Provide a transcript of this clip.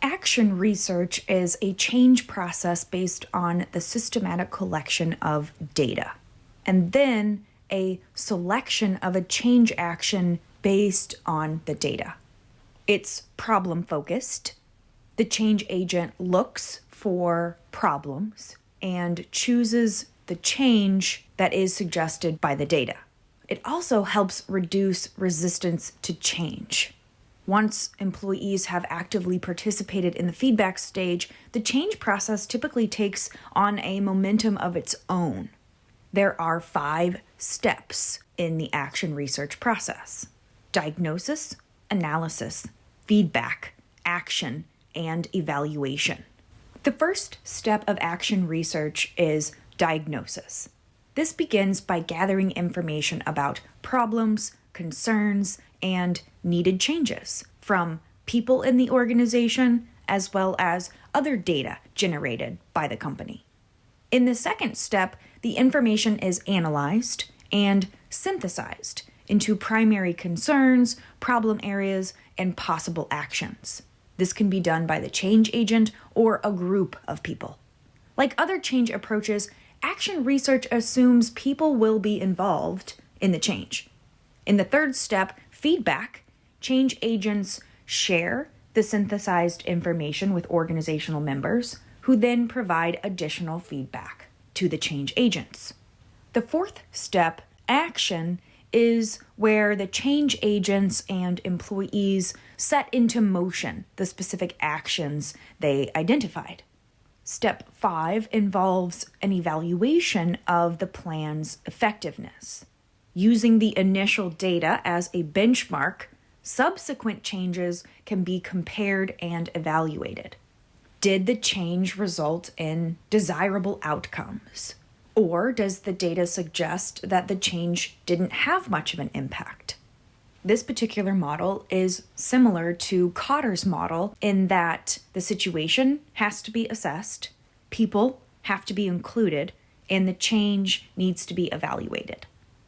Action research is a change process based on the systematic collection of data, and then a selection of a change action based on the data. It's problem-focused. The change agent looks for problems and chooses the change that is suggested by the data. It also helps reduce resistance to change. Once employees have actively participated in the feedback stage, the change process typically takes on a momentum of its own. There are 5 steps in the action research process: diagnosis, analysis, feedback, action, and evaluation. The first step of action research is diagnosis. This begins by gathering information about problems, concerns, and needed changes from people in the organization as well as other data generated by the company. In the second step, the information is analyzed and synthesized into primary concerns, problem areas, and possible actions. This can be done by the change agent or a group of people. Like other change approaches, action research assumes people will be involved in the change. In the third step, feedback, change agents share the synthesized information with organizational members, who then provide additional feedback to the change agents. The fourth step, action, is where the change agents and employees set into motion the specific actions they identified. Step 5 involves an evaluation of the plan's effectiveness. Using the initial data as a benchmark, subsequent changes can be compared and evaluated. Did the change result in desirable outcomes? Or does the data suggest that the change didn't have much of an impact? This particular model is similar to Cotter's model in that the situation has to be assessed, people have to be included, and the change needs to be evaluated.